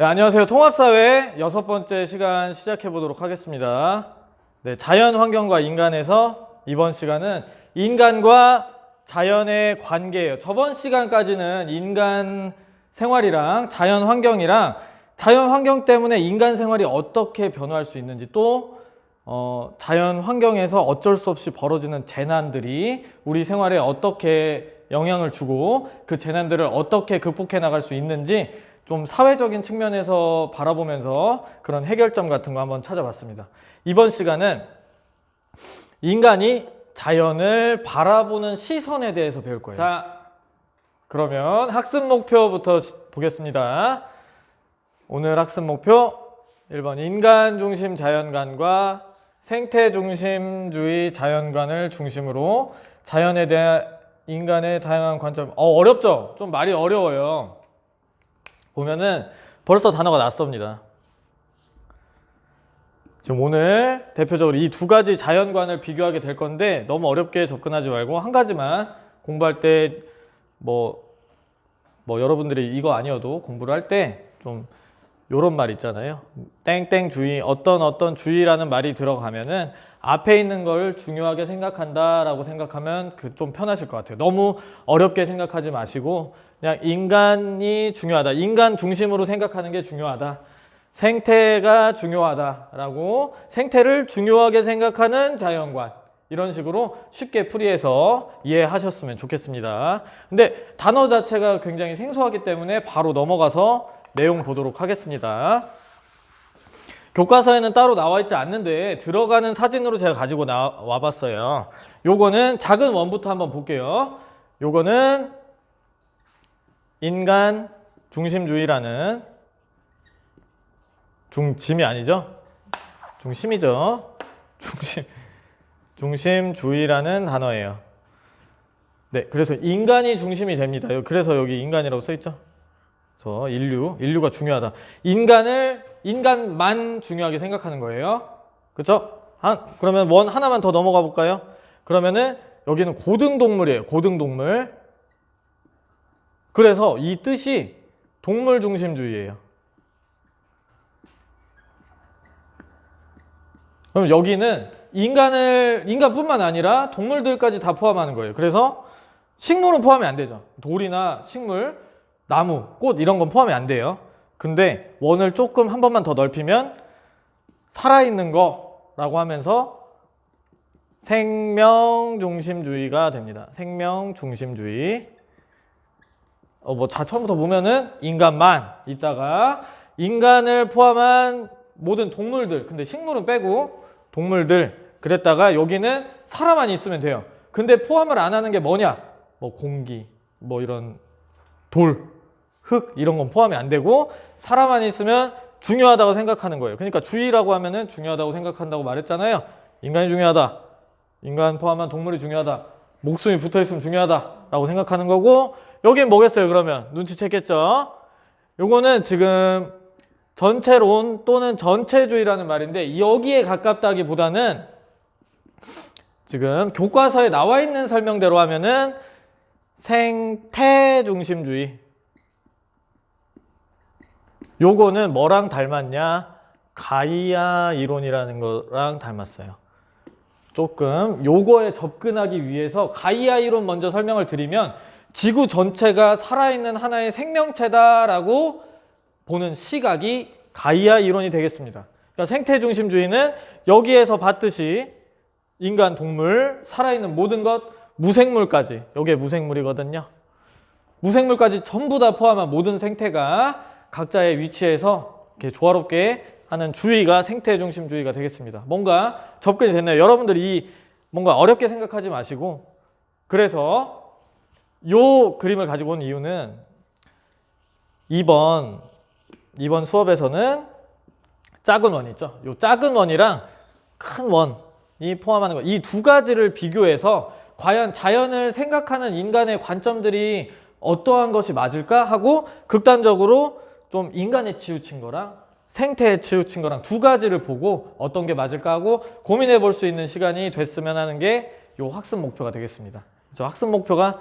네, 안녕하세요. 통합사회 6번째 시간 시작해 보도록 하겠습니다. 네, 자연환경과 인간에서 이번 시간은 인간과 자연의 관계예요. 저번 시간까지는 인간 생활이랑 자연환경이랑 자연환경 때문에 인간 생활이 어떻게 변화할 수 있는지 또 자연환경에서 어쩔 수 없이 벌어지는 재난들이 우리 생활에 어떻게 영향을 주고 그 재난들을 어떻게 극복해 나갈 수 있는지 좀 사회적인 측면에서 바라보면서 그런 해결점 같은 거 한번 찾아봤습니다. 이번 시간은 인간이 자연을 바라보는 시선에 대해서 배울 거예요. 자, 그러면 학습 목표부터 보겠습니다. 오늘 학습 목표 1번 인간 중심 자연관과 생태 중심주의 자연관을 중심으로 자연에 대한 인간의 다양한 관점. 어렵죠? 좀 말이 어려워요. 보면은 벌써 단어가 낯섭니다. 지금 오늘 대표적으로 이 두 가지 자연관을 비교하게 될 건데 너무 어렵게 접근하지 말고 한 가지만 공부할 때 뭐 여러분들이 이거 아니어도 공부를 할 때 좀 요런 말 있잖아요. 땡땡 주의, 어떤 주의라는 말이 들어가면은 앞에 있는 걸 중요하게 생각한다 라고 생각하면 좀 편하실 것 같아요. 너무 어렵게 생각하지 마시고 그냥 인간이 중요하다, 인간 중심으로 생각하는 게 중요하다, 생태가 중요하다 라고 생태를 중요하게 생각하는 자연관, 이런 식으로 쉽게 풀이해서 이해하셨으면 좋겠습니다. 근데 단어 자체가 굉장히 생소하기 때문에 바로 넘어가서 내용 보도록 하겠습니다. 교과서에는 따로 나와 있지 않는데 들어가는 사진으로 제가 가지고 와봤어요. 요거는 작은 원부터 한번 볼게요. 요거는 인간 중심주의라는, 중심이 아니죠? 중심이죠? 중심주의라는 단어예요. 네, 그래서 인간이 중심이 됩니다. 그래서 여기 인간이라고 써있죠? 그래서 인류가 중요하다. 인간만 중요하게 생각하는 거예요. 그렇죠? 그러면 원 하나만 더 넘어가 볼까요? 그러면은 여기는 고등동물이에요. 고등동물. 그래서 이 뜻이 동물 중심주의예요. 그럼 여기는 인간뿐만 아니라 동물들까지 다 포함하는 거예요. 그래서 식물은 포함이 안 되죠. 돌이나 식물, 나무, 꽃 이런 건 포함이 안 돼요. 근데 원을 조금 한 번만 더 넓히면 살아있는 거라고 하면서 생명중심주의가 됩니다. 생명중심주의. 처음부터 보면은 인간만 있다가 인간을 포함한 모든 동물들, 근데 식물은 빼고 동물들, 그랬다가 여기는 사람만 있으면 돼요. 근데 포함을 안 하는 게 뭐냐? 공기, 이런 돌, 흙 이런 건 포함이 안 되고 사람만 있으면 중요하다고 생각하는 거예요. 그러니까 주의라고 하면은 중요하다고 생각한다고 말했잖아요. 인간이 중요하다, 인간 포함한 동물이 중요하다, 목숨이 붙어있으면 중요하다라고 생각하는 거고, 여긴 뭐겠어요? 그러면 눈치챘겠죠? 요거는 지금 전체론 또는 전체주의라는 말인데 여기에 가깝다기보다는 지금 교과서에 나와 있는 설명대로 하면은 생태중심주의. 요거는 뭐랑 닮았냐? 가이아 이론이라는 거랑 닮았어요. 조금 요거에 접근하기 위해서 가이아 이론 먼저 설명을 드리면 지구 전체가 살아있는 하나의 생명체다라고 보는 시각이 가이아 이론이 되겠습니다. 그러니까 생태중심주의는 여기에서 봤듯이 인간, 동물, 살아있는 모든 것, 무생물까지, 여기에 무생물이거든요. 무생물까지 전부 다 포함한 모든 생태가 각자의 위치에서 이렇게 조화롭게 하는 주의가 생태중심주의가 되겠습니다. 뭔가 접근이 됐나요? 여러분들이 뭔가 어렵게 생각하지 마시고, 그래서 요 그림을 가지고 온 이유는 이번 수업에서는 작은 원 있죠? 요 작은 원이랑 큰 원이 포함하는 거, 이 두 가지를 비교해서 과연 자연을 생각하는 인간의 관점들이 어떠한 것이 맞을까 하고 극단적으로 좀 인간에 치우친 거랑 생태에 치우친 거랑 두 가지를 보고 어떤 게 맞을까 하고 고민해 볼 수 있는 시간이 됐으면 하는 게 요 학습 목표가 되겠습니다. 저 학습 목표가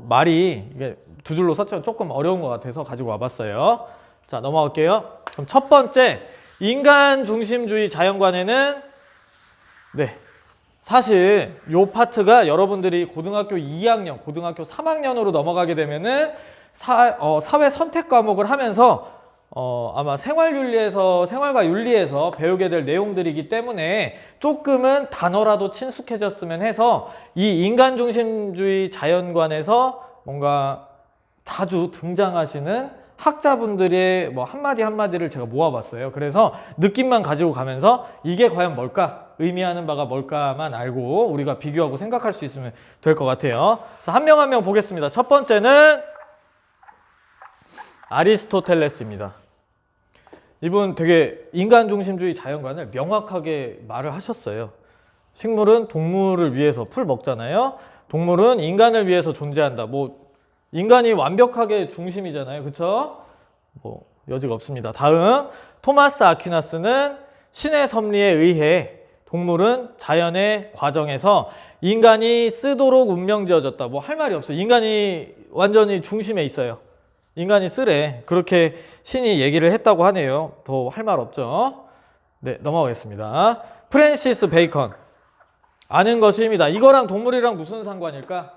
말이 이게 두 줄로 썼지만 조금 어려운 것 같아서 가지고 와봤어요. 자, 넘어갈게요. 그럼 첫 번째, 인간 중심주의 자연관에는 네, 사실 요 파트가 여러분들이 고등학교 2학년, 고등학교 3학년으로 넘어가게 되면은 사회 선택 과목을 하면서 아마 생활과 윤리에서 배우게 될 내용들이기 때문에 조금은 단어라도 친숙해졌으면 해서 이 인간 중심주의 자연관에서 뭔가 자주 등장하시는 학자분들의 뭐 한마디 한마디를 제가 모아봤어요. 그래서 느낌만 가지고 가면서 이게 과연 뭘까? 의미하는 바가 뭘까만 알고 우리가 비교하고 생각할 수 있으면 될 것 같아요. 그래서 한 명 한 명 보겠습니다. 첫 번째는 아리스토텔레스입니다. 이분 되게 인간 중심주의 자연관을 명확하게 말을 하셨어요. 식물은 동물을 위해서 풀 먹잖아요. 동물은 인간을 위해서 존재한다. 뭐 인간이 완벽하게 중심이잖아요. 그쵸? 뭐 여지가 없습니다. 다음, 토마스 아퀴나스는 신의 섭리에 의해 동물은 자연의 과정에서 인간이 쓰도록 운명지어졌다. 뭐 할 말이 없어요. 인간이 완전히 중심에 있어요. 인간이 쓰래. 그렇게 신이 얘기를 했다고 하네요. 더 할 말 없죠. 네, 넘어가겠습니다. 프랜시스 베이컨. 아는 것이 힘이다. 이거랑 동물이랑 무슨 상관일까?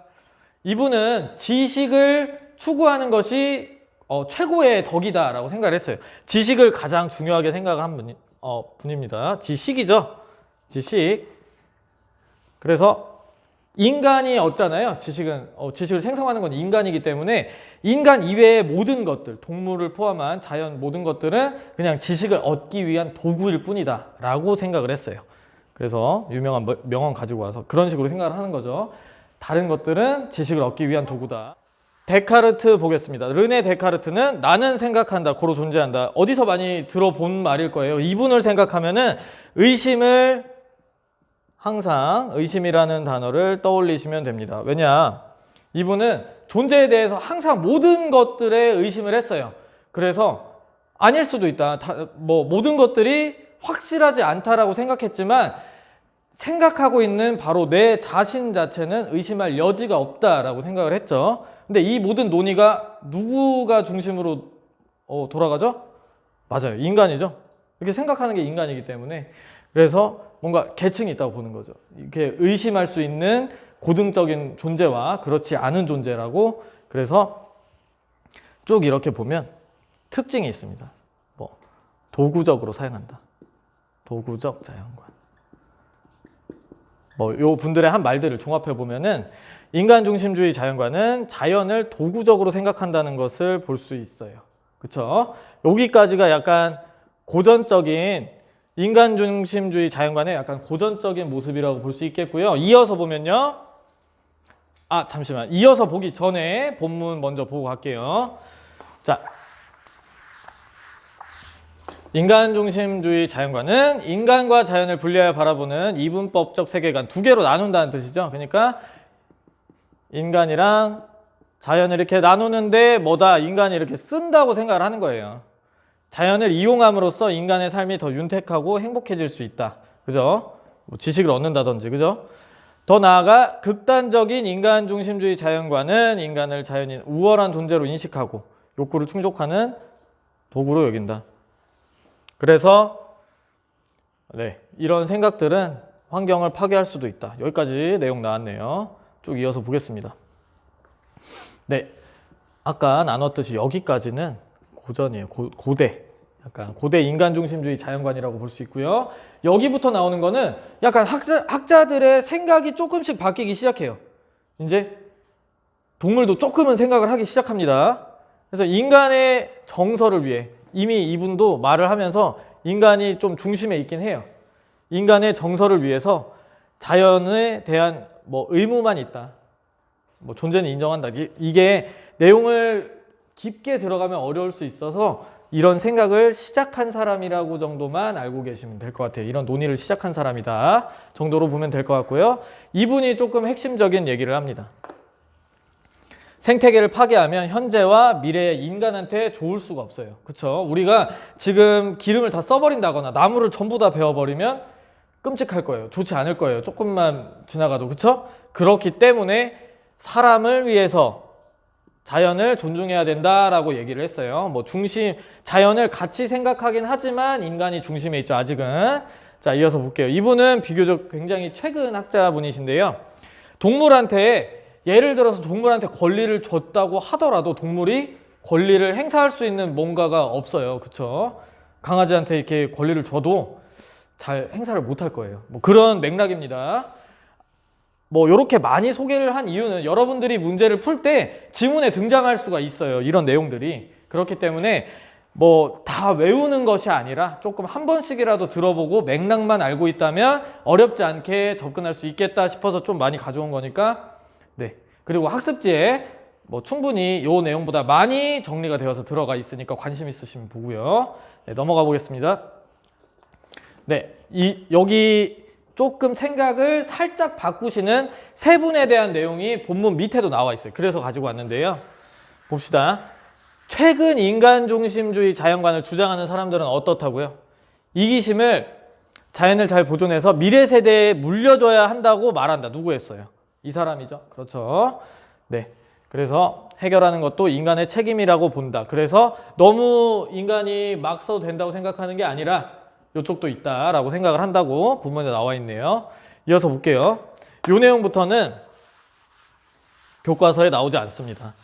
이분은 지식을 추구하는 것이 최고의 덕이다 라고 생각을 했어요. 지식을 가장 중요하게 생각한 분입니다. 지식이죠. 지식. 그래서 인간이 없잖아요. 지식을 생성하는 건 인간이기 때문에 인간 이외의 모든 것들, 동물을 포함한 자연 모든 것들은 그냥 지식을 얻기 위한 도구일 뿐이다 라고 생각을 했어요. 그래서 유명한 명언 가지고 와서 그런 식으로 생각을 하는 거죠. 다른 것들은 지식을 얻기 위한 도구다. 데카르트 보겠습니다. 르네 데카르트는 나는 생각한다, 고로 존재한다. 어디서 많이 들어본 말일 거예요. 이분을 생각하면은 항상 의심이라는 단어를 떠올리시면 됩니다. 왜냐? 이분은 존재에 대해서 항상 모든 것들에 의심을 했어요. 그래서 아닐 수도 있다. 모든 것들이 확실하지 않다라고 생각했지만 생각하고 있는 바로 내 자신 자체는 의심할 여지가 없다라고 생각을 했죠. 근데 이 모든 논의가 누구가 중심으로 돌아가죠? 맞아요. 인간이죠. 이렇게 생각하는 게 인간이기 때문에 그래서 뭔가 계층이 있다고 보는 거죠. 이렇게 의심할 수 있는 고등적인 존재와 그렇지 않은 존재라고. 그래서 쭉 이렇게 보면 특징이 있습니다. 뭐 도구적으로 사용한다. 도구적 자연관. 요 분들의 한 말들을 종합해 보면은 인간 중심주의 자연관은 자연을 도구적으로 생각한다는 것을 볼 수 있어요. 그쵸? 여기까지가 약간 고전적인 인간 중심주의 자연관의 약간 고전적인 모습이라고 볼 수 있겠고요. 이어서 보면요. 잠시만. 이어서 보기 전에 본문 먼저 보고 갈게요. 자. 인간 중심주의 자연관은 인간과 자연을 분리하여 바라보는 이분법적 세계관, 두 개로 나눈다는 뜻이죠. 그러니까 인간이랑 자연을 이렇게 나누는데 뭐다? 인간이 이렇게 쓴다고 생각을 하는 거예요. 자연을 이용함으로써 인간의 삶이 더 윤택하고 행복해질 수 있다. 그죠? 뭐 지식을 얻는다든지, 그죠? 더 나아가 극단적인 인간 중심주의 자연관은 인간을 자연인 우월한 존재로 인식하고 욕구를 충족하는 도구로 여긴다. 그래서 이런 생각들은 환경을 파괴할 수도 있다. 여기까지 내용 나왔네요. 쭉 이어서 보겠습니다. 네, 아까 나눴듯이 여기까지는 고전이에요. 고대. 약간 고대 인간 중심주의 자연관이라고 볼 수 있고요. 여기부터 나오는 거는 약간 학자들의 생각이 조금씩 바뀌기 시작해요. 이제 동물도 조금은 생각을 하기 시작합니다. 그래서 인간의 정서를 위해 이미 이분도 말을 하면서 인간이 좀 중심에 있긴 해요. 인간의 정서를 위해서 자연에 대한 의무만 있다. 존재는 인정한다. 이게 내용을 깊게 들어가면 어려울 수 있어서 이런 생각을 시작한 사람이라고 정도만 알고 계시면 될 것 같아요. 이런 논의를 시작한 사람이다 정도로 보면 될 것 같고요. 이분이 조금 핵심적인 얘기를 합니다. 생태계를 파괴하면 현재와 미래의 인간한테 좋을 수가 없어요. 그쵸? 우리가 지금 기름을 다 써버린다거나 나무를 전부 다 베어버리면 끔찍할 거예요. 좋지 않을 거예요. 조금만 지나가도. 그쵸? 그렇기 때문에 사람을 위해서 자연을 존중해야 된다라고 얘기를 했어요. 뭐 자연을 같이 생각하긴 하지만 인간이 중심에 있죠, 아직은. 자, 이어서 볼게요. 이분은 비교적 굉장히 최근 학자분이신데요. 예를 들어서 동물한테 권리를 줬다고 하더라도 동물이 권리를 행사할 수 있는 뭔가가 없어요. 그쵸? 강아지한테 이렇게 권리를 줘도 잘 행사를 못 할 거예요. 뭐 그런 맥락입니다. 뭐 이렇게 많이 소개를 한 이유는 여러분들이 문제를 풀 때 지문에 등장할 수가 있어요. 이런 내용들이. 그렇기 때문에 뭐 다 외우는 것이 아니라 조금 한 번씩이라도 들어보고 맥락만 알고 있다면 어렵지 않게 접근할 수 있겠다 싶어서 좀 많이 가져온 거니까. 네. 그리고 학습지에 뭐 충분히 요 내용보다 많이 정리가 되어서 들어가 있으니까 관심 있으시면 보고요. 네, 넘어가 보겠습니다. 네. 여기 조금 생각을 살짝 바꾸시는 세분에 대한 내용이 본문 밑에도 나와 있어요. 그래서 가지고 왔는데요. 봅시다. 최근 인간중심주의 자연관을 주장하는 사람들은 어떻다고요? 이기심을 자연을 잘 보존해서 미래 세대에 물려줘야 한다고 말한다. 누구 했어요? 이 사람이죠. 그렇죠. 네. 그래서 해결하는 것도 인간의 책임이라고 본다. 그래서 너무 인간이 막 써도 된다고 생각하는 게 아니라 이쪽도 있다라고 생각을 한다고 본문에 나와 있네요. 이어서 볼게요. 이 내용부터는 교과서에 나오지 않습니다.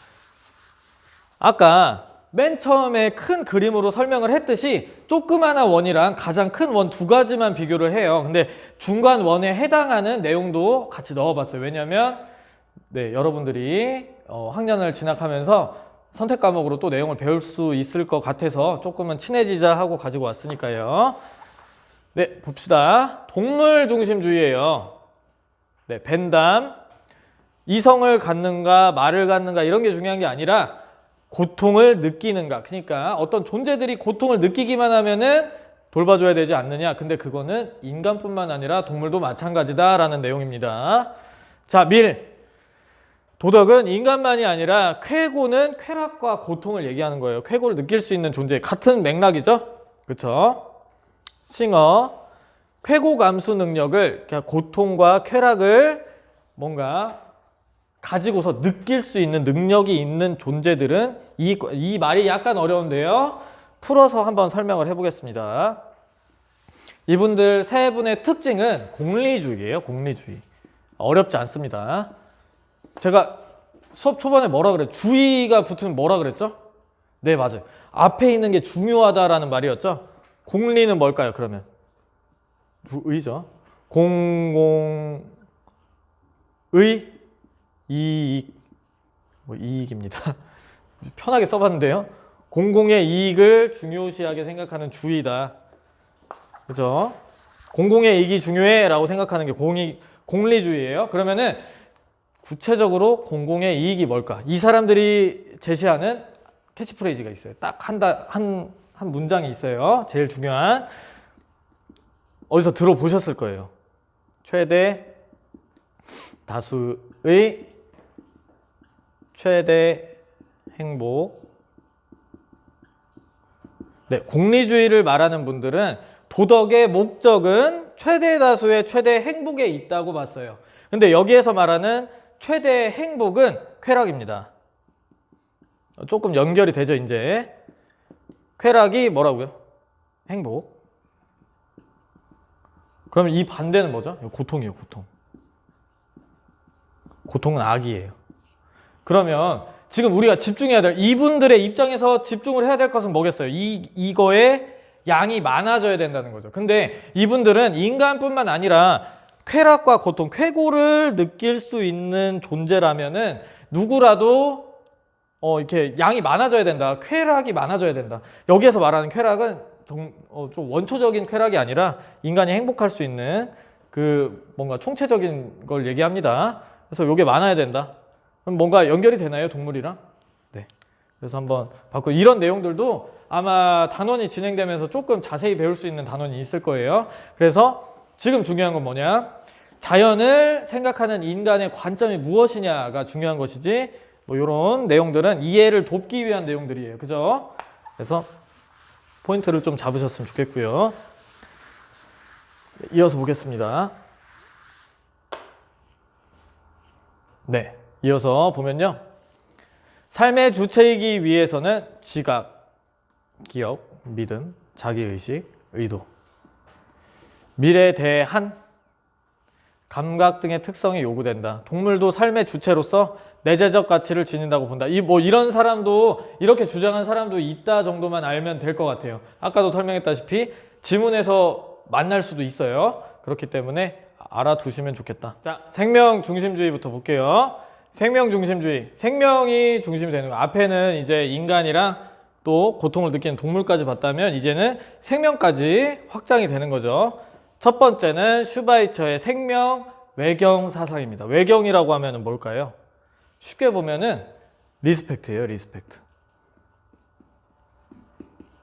아까 맨 처음에 큰 그림으로 설명을 했듯이 조그마한 원이랑 가장 큰 원 두 가지만 비교를 해요. 근데 중간 원에 해당하는 내용도 같이 넣어봤어요. 왜냐하면 여러분들이 학년을 진학하면서 선택 과목으로 또 내용을 배울 수 있을 것 같아서 조금은 친해지자 하고 가지고 왔으니까요. 네, 봅시다. 동물 중심주의예요. 네, 벤담. 이성을 갖는가 말을 갖는가 이런 게 중요한 게 아니라 고통을 느끼는가. 그러니까 어떤 존재들이 고통을 느끼기만 하면은 돌봐줘야 되지 않느냐. 근데 그거는 인간뿐만 아니라 동물도 마찬가지다라는 내용입니다. 자, 도덕은 인간만이 아니라 쾌고는 쾌락과 고통을 얘기하는 거예요. 쾌고를 느낄 수 있는 존재. 같은 맥락이죠? 그쵸? 싱어. 쾌고 감수 능력을, 그냥 고통과 쾌락을 뭔가 가지고서 느낄 수 있는 능력이 있는 존재들은 이 말이 약간 어려운데요. 풀어서 한번 설명을 해보겠습니다. 이분들 세 분의 특징은 공리주의예요. 공리주의. 어렵지 않습니다. 제가 수업 초반에 뭐라 그랬죠? 주의가 붙으면 뭐라 그랬죠? 네, 맞아요. 앞에 있는 게 중요하다라는 말이었죠? 공리는 뭘까요, 그러면? 의죠. 공공의 이익. 이익입니다. 편하게 써봤는데요. 공공의 이익을 중요시하게 생각하는 주의다. 그죠? 공공의 이익이 중요해 라고 생각하는 게 공리주의예요. 그러면은 구체적으로 공공의 이익이 뭘까? 이 사람들이 제시하는 캐치프레이즈가 있어요. 딱 한 문장이 있어요. 제일 중요한. 어디서 들어보셨을 거예요. 최대 다수의 최대 행복. 네, 공리주의를 말하는 분들은 도덕의 목적은 최대 다수의 최대 행복에 있다고 봤어요. 근데 여기에서 말하는 최대 행복은 쾌락입니다. 조금 연결이 되죠, 이제. 쾌락이 뭐라고요? 행복. 그럼 이 반대는 뭐죠? 고통이에요, 고통. 고통은 악이에요. 그러면 지금 우리가 집중해야 될, 이분들의 입장에서 집중을 해야 될 것은 뭐겠어요? 이거에 양이 많아져야 된다는 거죠. 근데 이분들은 인간뿐만 아니라 쾌락과 고통, 쾌고를 느낄 수 있는 존재라면은 누구라도 이렇게 양이 많아져야 된다. 쾌락이 많아져야 된다. 여기에서 말하는 쾌락은 좀 원초적인 쾌락이 아니라 인간이 행복할 수 있는 그 뭔가 총체적인 걸 얘기합니다. 그래서 이게 많아야 된다. 그럼 뭔가 연결이 되나요, 동물이랑? 네. 그래서 한번 바꿔. 이런 내용들도 아마 단원이 진행되면서 조금 자세히 배울 수 있는 단원이 있을 거예요. 그래서 지금 중요한 건 뭐냐? 자연을 생각하는 인간의 관점이 무엇이냐가 중요한 것이지, 뭐 이런 내용들은 이해를 돕기 위한 내용들이에요. 그죠? 그래서 포인트를 좀 잡으셨으면 좋겠고요. 이어서 보겠습니다. 네, 이어서 보면요. 삶의 주체이기 위해서는 지각, 기억, 믿음, 자기의식, 의도, 미래에 대한 감각 등의 특성이 요구된다. 동물도 삶의 주체로서 내재적 가치를 지닌다고 본다. 이런 사람도, 이렇게 주장한 사람도 있다 정도만 알면 될 것 같아요. 아까도 설명했다시피 지문에서 만날 수도 있어요. 그렇기 때문에 알아두시면 좋겠다. 자, 생명 중심주의부터 볼게요. 생명 중심주의. 생명이 중심이 되는 거. 앞에는 이제 인간이랑 또 고통을 느끼는 동물까지 봤다면 이제는 생명까지 확장이 되는 거죠. 첫 번째는 슈바이처의 생명 외경 사상입니다. 외경이라고 하면은 뭘까요? 쉽게 보면은 리스펙트예요, 리스펙트.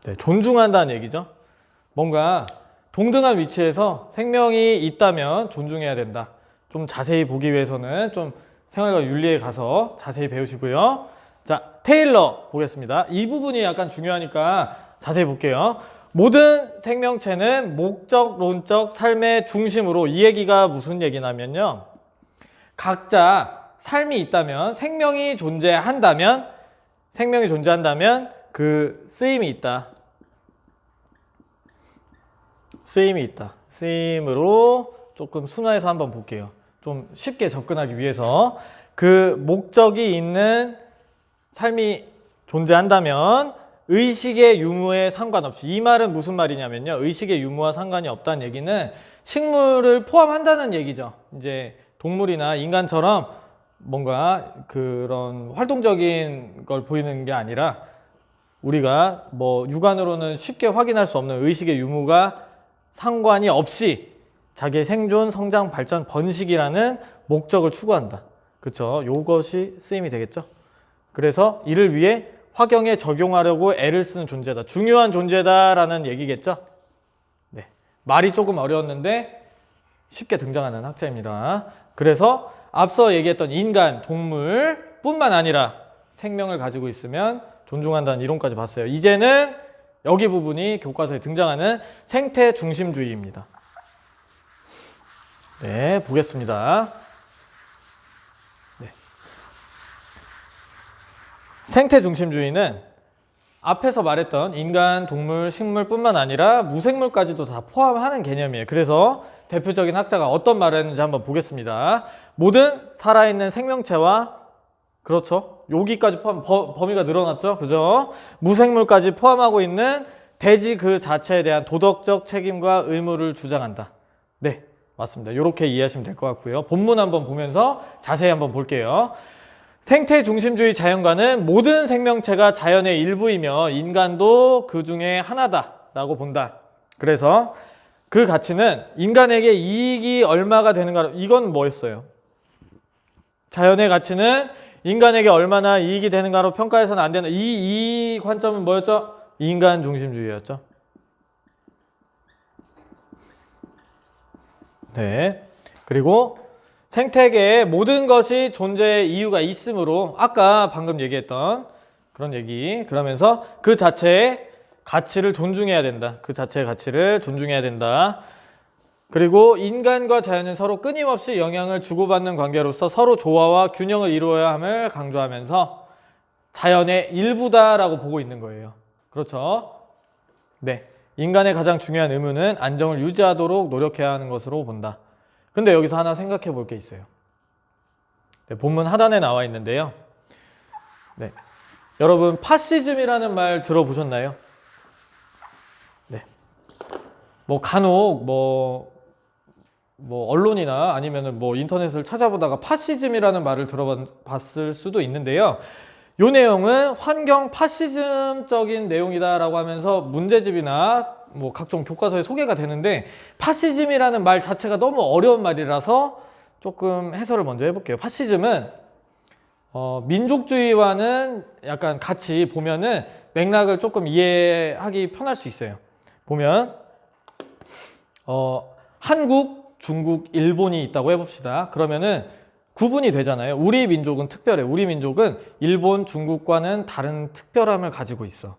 네, 존중한다는 얘기죠. 뭔가 동등한 위치에서 생명이 있다면 존중해야 된다. 좀 자세히 보기 위해서는 좀 생활과 윤리에 가서 자세히 배우시고요. 자, 테일러 보겠습니다. 이 부분이 약간 중요하니까 자세히 볼게요. 모든 생명체는 목적론적 삶의 중심으로, 이 얘기가 무슨 얘기냐면요. 각자 삶이 있다면, 생명이 존재한다면 그 쓰임이 있다. 쓰임이 있다. 쓰임으로 조금 순화해서 한번 볼게요. 좀 쉽게 접근하기 위해서 그 목적이 있는 삶이 존재한다면 의식의 유무에 상관없이, 이 말은 무슨 말이냐면요. 의식의 유무와 상관이 없다는 얘기는 식물을 포함한다는 얘기죠. 이제 동물이나 인간처럼 뭔가 그런 활동적인 걸 보이는 게 아니라 우리가 뭐 육안으로는 쉽게 확인할 수 없는 의식의 유무가 상관이 없이 자기의 생존, 성장, 발전, 번식이라는 목적을 추구한다. 그쵸? 요것이 쓰임이 되겠죠? 그래서 이를 위해 화경에 적용하려고 애를 쓰는 존재다. 중요한 존재다라는 얘기겠죠? 네. 말이 조금 어려웠는데 쉽게 등장하는 학자입니다. 그래서 앞서 얘기했던 인간, 동물 뿐만 아니라 생명을 가지고 있으면 존중한다는 이론까지 봤어요. 이제는 여기 부분이 교과서에 등장하는 생태 중심주의입니다. 네, 보겠습니다. 네. 생태 중심주의는 앞에서 말했던 인간, 동물, 식물뿐만 아니라 무생물까지도 다 포함하는 개념이에요. 그래서 대표적인 학자가 어떤 말을 했는지 한번 보겠습니다. 모든 살아있는 생명체와, 그렇죠, 여기까지 포함, 범위가 늘어났죠, 그죠? 무생물까지 포함하고 있는 대지 그 자체에 대한 도덕적 책임과 의무를 주장한다. 네, 맞습니다. 이렇게 이해하시면 될 것 같고요. 본문 한번 보면서 자세히 한번 볼게요. 생태 중심주의 자연관은 모든 생명체가 자연의 일부이며 인간도 그 중에 하나다라고 본다. 그래서 그 가치는 인간에게 이익이 얼마가 되는가, 이건 뭐였어요? 자연의 가치는 인간에게 얼마나 이익이 되는가로 평가해서는 안 된다. 이 관점은 뭐였죠? 인간 중심주의였죠. 네. 그리고 생태계에 모든 것이 존재의 이유가 있으므로, 아까 방금 얘기했던 그런 얘기, 그러면서 그 자체의 가치를 존중해야 된다. 그 자체의 가치를 존중해야 된다. 그리고 인간과 자연은 서로 끊임없이 영향을 주고받는 관계로서 서로 조화와 균형을 이루어야 함을 강조하면서 자연의 일부다라고 보고 있는 거예요. 그렇죠? 네. 인간의 가장 중요한 의무는 안정을 유지하도록 노력해야 하는 것으로 본다. 근데 여기서 하나 생각해 볼 게 있어요. 네, 본문 하단에 나와 있는데요. 네. 여러분, 파시즘이라는 말 들어보셨나요? 네. 뭐 간혹 언론이나 아니면은 뭐 인터넷을 찾아보다가 파시즘이라는 말을 들어봤을 수도 있는데요. 요 내용은 환경 파시즘적인 내용이다라고 하면서 문제집이나 뭐 각종 교과서에 소개가 되는데, 파시즘이라는 말 자체가 너무 어려운 말이라서 조금 해설을 먼저 해볼게요. 파시즘은 민족주의와는 약간 같이 보면은 맥락을 조금 이해하기 편할 수 있어요. 보면 한국, 중국, 일본이 있다고 해봅시다. 그러면은 구분이 되잖아요. 우리 민족은 특별해. 우리 민족은 일본, 중국과는 다른 특별함을 가지고 있어.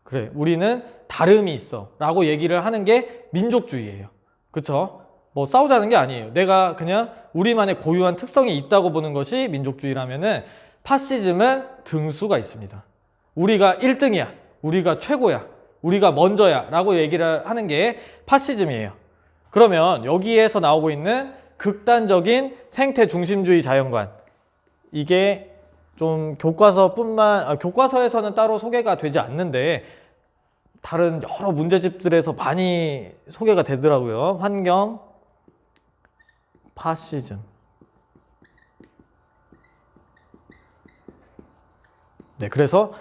그래, 우리는 다름이 있어 라고 얘기를 하는 게 민족주의예요. 그쵸? 뭐 싸우자는 게 아니에요. 내가 그냥 우리만의 고유한 특성이 있다고 보는 것이 민족주의라면은, 파시즘은 등수가 있습니다. 우리가 1등이야, 우리가 최고야, 우리가 먼저야 라고 얘기를 하는 게 파시즘이에요. 그러면 여기에서 나오고 있는 극단적인 생태 중심주의 자연관, 이게 좀 교과서에서는 따로 소개가 되지 않는데 다른 여러 문제집들에서 많이 소개가 되더라고요. 환경 파시즘. 네, 그래서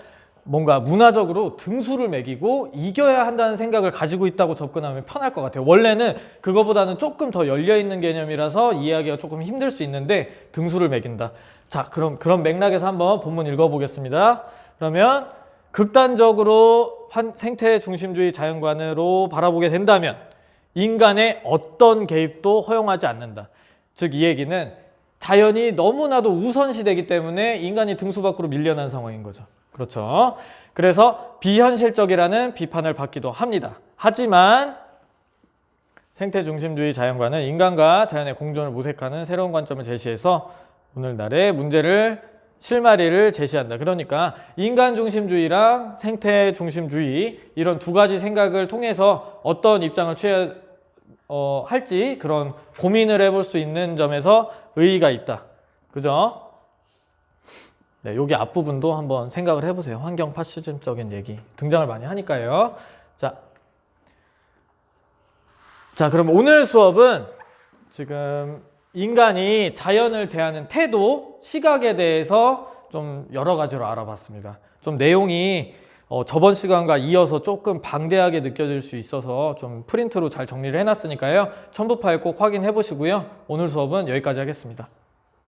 뭔가 문화적으로 등수를 매기고 이겨야 한다는 생각을 가지고 있다고 접근하면 편할 것 같아요. 원래는 그거보다는 조금 더 열려있는 개념이라서 이해하기가 조금 힘들 수 있는데 등수를 매긴다. 자, 그럼 그런 맥락에서 한번 본문 읽어보겠습니다. 그러면 극단적으로 생태 중심주의 자연관으로 바라보게 된다면 인간의 어떤 개입도 허용하지 않는다. 즉 이 얘기는 자연이 너무나도 우선시되기 때문에 인간이 등수 밖으로 밀려난 상황인 거죠. 그렇죠. 그래서 비현실적이라는 비판을 받기도 합니다. 하지만 생태 중심주의 자연관은 인간과 자연의 공존을 모색하는 새로운 관점을 제시해서 오늘날의 문제를 실마리를 제시한다. 그러니까 인간 중심주의랑 생태 중심주의 이런 두 가지 생각을 통해서 어떤 입장을 취해야 할지 그런 고민을 해볼 수 있는 점에서 의의가 있다. 그죠? 네, 여기 앞부분도 한번 생각을 해보세요. 환경 파시즘적인 얘기 등장을 많이 하니까요. 자, 그럼 오늘 수업은 지금 인간이 자연을 대하는 태도, 시각에 대해서 좀 여러 가지로 알아봤습니다. 좀 내용이 저번 시간과 이어서 조금 방대하게 느껴질 수 있어서 좀 프린트로 잘 정리를 해놨으니까요. 첨부 파일 꼭 확인해 보시고요. 오늘 수업은 여기까지 하겠습니다.